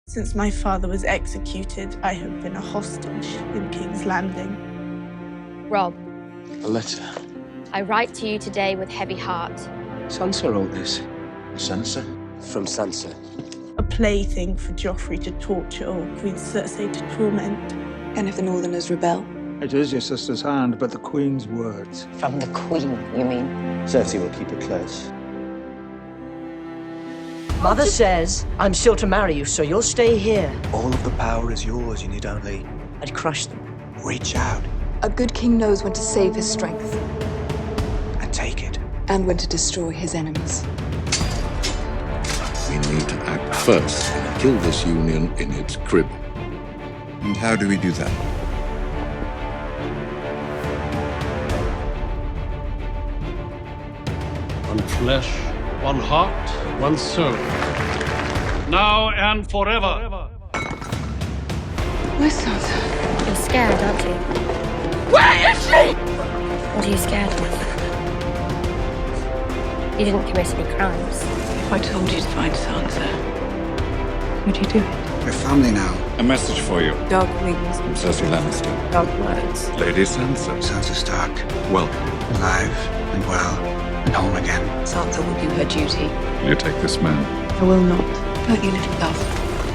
Since my father was executed, I have been a hostage in King's Landing. Robb, A letter. I write to you today with heavy heart. Sansa wrote this. Sansa? From Sansa. A plaything for Joffrey to torture or Queen Cersei to torment. And if the Northerners rebel? It is your sister's hand, but the Queen's words. From the Queen, you mean? Cersei will keep it close. Mother says I'm still to marry you, so you'll stay here. All of the power is yours. You need only I'd crush them. reach out A good king knows when to save his strength and take it. and when to destroy his enemies. We need to act first and kill this union in its crib. And how do we do that? One flesh, one heart, one soul. Now and forever. Where's Sansa? You're scared, aren't you? Where is she? What are you scared of? You didn't commit any crimes. If I told you to find Sansa, would you do it? We're family now. A message for you Dark wings, from Cersei Lannister. dark words. Lady Sansa, Sansa Stark, welcome. alive and well and home again. Sansa will do her duty. You take this man. I will not. Don't you, little dove?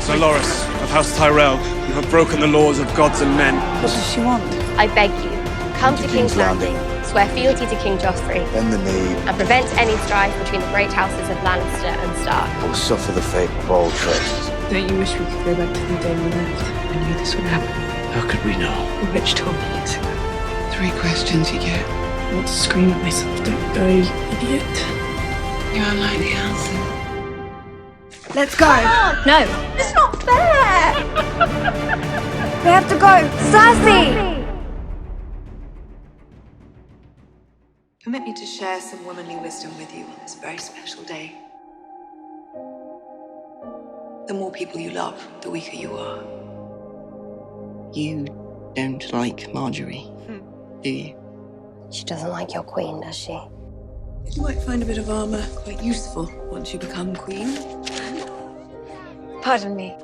Sir Loras of House Tyrell, you have broken the laws of gods and men. What does she want? I beg you, come to King's Landing, swear fealty to King Joffrey, Bend the knee. and prevent any strife between the great houses of Lannister and Stark. Or suffer the fate of all traitors. Don't you wish we could go back to the day we left? I knew this would happen. How could we know? The witch told me years ago. 3 questions you get. I want to scream at myself. Don't go, you idiot. You are like the answer. Let's go. No! It's not fair. We have to go. Cersei! Permit me to share some womanly wisdom with you on this very special day. The more people you love, the weaker you are. You don't like Marjorie, do you? She doesn't like your queen, does she? You might find a bit of armor quite useful once you become queen. Pardon me.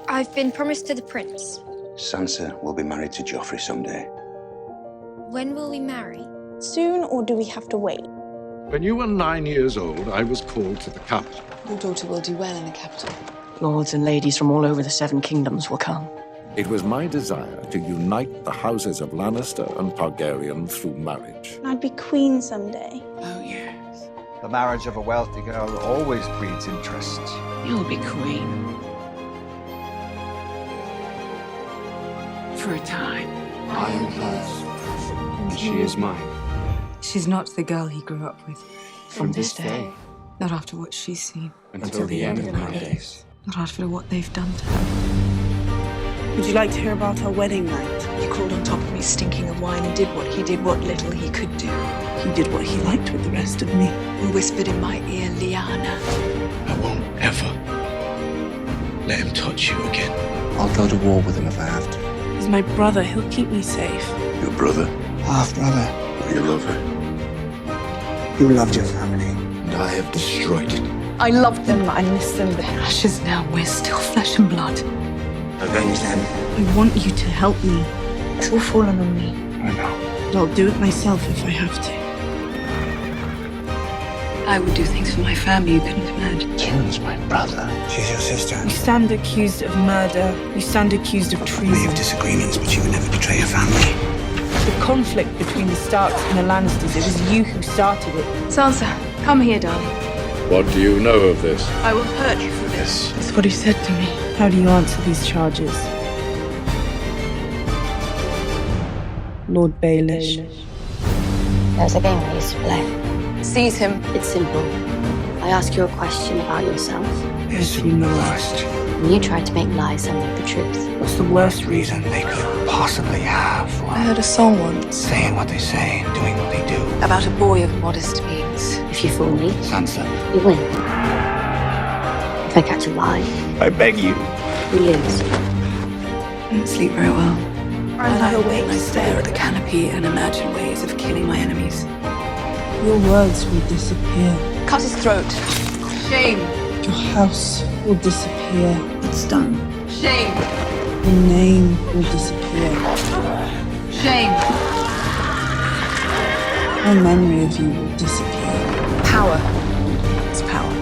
I've been promised to the prince. Sansa will be married to Joffrey someday. When will we marry? Soon, or do we have to wait? When you were 9 years old, I was called to the capital. Your daughter will do well in the capital. Lords and ladies from all over the 7 kingdoms will come. It was my desire to unite the houses of Lannister and Targaryen through marriage. I'd be queen someday. Oh, yes. The marriage of a wealthy girl always breeds interest. You'll be queen. For a time. I am hers, and she is mine. She's not the girl he grew up with. From this day. Not after what she's seen. Until the end of my days. Not after what they've done to her. Would you like to hear about our wedding night? You crawled on top of me stinking of wine and did what he did, what little he could do. He did what he liked with the rest of me. And whispered in my ear, Lyanna. I won't ever let him touch you again. I'll go to war with him if I have to. He's my brother. He'll keep me safe. Your brother? Half brother. You love her. You loved your family. And I have destroyed it. I loved them, I miss them. They're ashes now. We're still flesh and blood. Avenge them. I want you to help me. It's all fallen on me. I know. But I'll do it myself if I have to. I would do things for my family you couldn't imagine. Tyrion's my brother. She's your sister. You stand accused of murder. You stand accused of We treason. have disagreements, but you would never betray your family. The conflict between the Starks and the Lannisters, it was you who started it. Sansa, come here, darling. What do you know of this? I will hurt you for this. That's what he said to me. How do you answer these charges? Lord Baelish. There was a game I used to play. Seize him. It's simple. I ask you a question about yourself, Is the worst and you try to make lies sound like the truth. What's the worst reason they could possibly have for I heard a song once saying what they say, doing what they do. about a boy of modest means. If you fool me, Sansa, you win. If I catch a lie, I beg you. you lose. I don't sleep very well. I lie awake and I stare at the canopy and imagine ways of killing my enemies. Your words will disappear. Cut his throat. Shame. Your house will disappear. It's done. Shame. Your name will disappear. Shame. No memory of you will disappear. Power is power.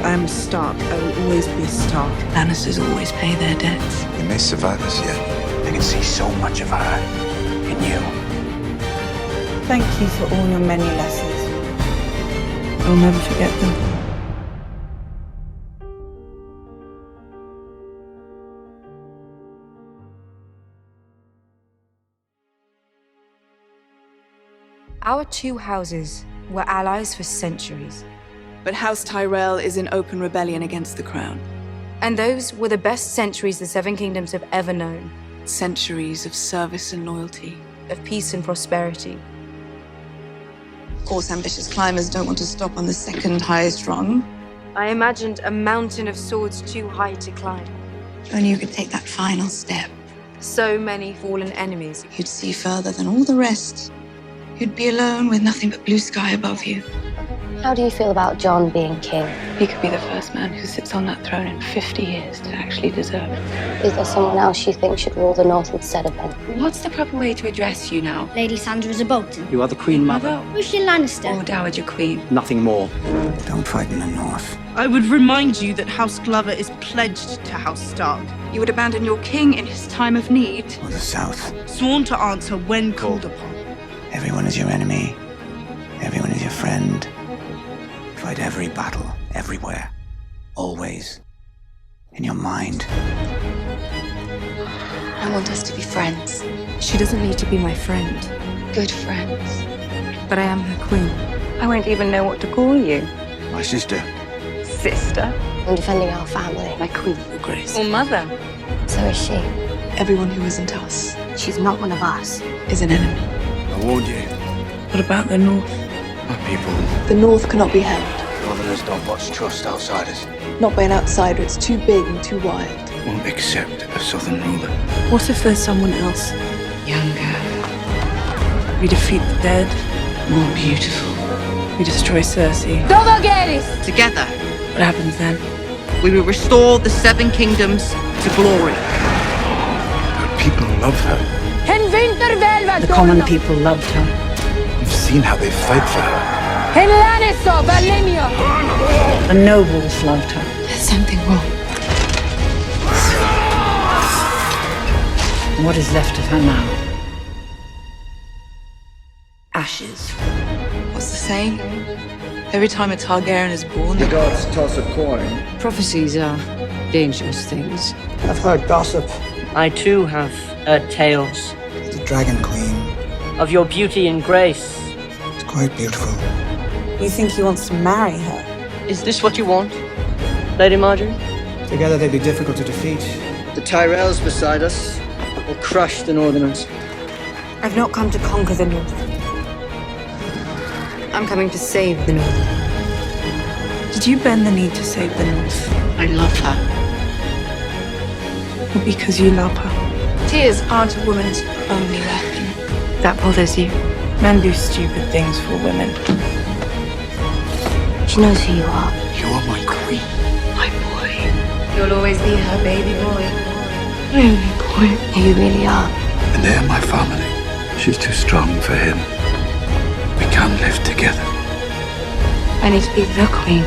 I am a Stark. I will always be a Stark. Lannisters always pay their debts. You may survive us yet. I can see so much of her in you. Thank you for all your many lessons. I'll never forget them. Our two houses were allies for centuries, But House Tyrell is in open rebellion against the crown. and those were the best centuries the Seven Kingdoms have ever known, Centuries of service and loyalty. of peace and prosperity. Of course, ambitious climbers don't want to stop on the second highest rung. I imagined a mountain of swords too high to climb. If only you could take that final step. So many fallen enemies. You'd see further than all the rest. You'd be alone with nothing but blue sky above you. How do you feel about Jon being king? He could be the first man who sits on that throne in 50 years to actually deserve it. Is there someone else you think should rule the North instead of him? What's the proper way to address you now? Lady Sandra is a Bolton. You are the Queen Mother. Lucian Lannister. Or Dowager Queen? Nothing more. Don't fight in the north. I would remind you that House Glover is pledged to House Stark, You would abandon your king in his time of need. Or the south. sworn to answer when called upon. Everyone is your enemy. Everyone is your friend. Fight every battle, everywhere. Always. In your mind. I want us to be friends. She doesn't need to be my friend, Good friends. but I am her queen. I won't even know what to call you. My sister. Sister. I'm defending our family. My queen. Your grace. Or mother. So is she. Everyone who isn't us She's not one of us. is an enemy. I warned you. What about the North? My people. The North cannot be held. Northerners don't much trust outsiders. Not by an outsider. It's too big and too wild. Won't accept a southern ruler. What if there's someone else? Younger. We defeat the dead. More beautiful. We destroy Cersei. Together, What happens then? we will restore the Seven Kingdoms to glory. Her people love her. The common people loved her. You've seen how they fight for her. The nobles loved her. There's something wrong. What is left of her now? Ashes. What's the saying? Every time a Targaryen is born, The gods toss a coin. Prophecies are dangerous things. I've heard gossip. I too have heard tales The Dragon Queen. of your beauty and grace. It's quite beautiful. You think he wants to marry her? Is this what you want, Lady Marjorie? Together they'd be difficult to defeat. The Tyrells beside us will crush the Northerners. I've not come to conquer the North. I'm coming to save the North. Did you bend the knee to save the North? I love her. Or because you love her? Tears aren't a woman's only weapon. That bothers you. Men do stupid things for women. She knows who you are. You're my queen. My boy. You'll always be her baby boy. My only boy. You really are. And they're my family. She's too strong for him. We can live together. I need to be the queen.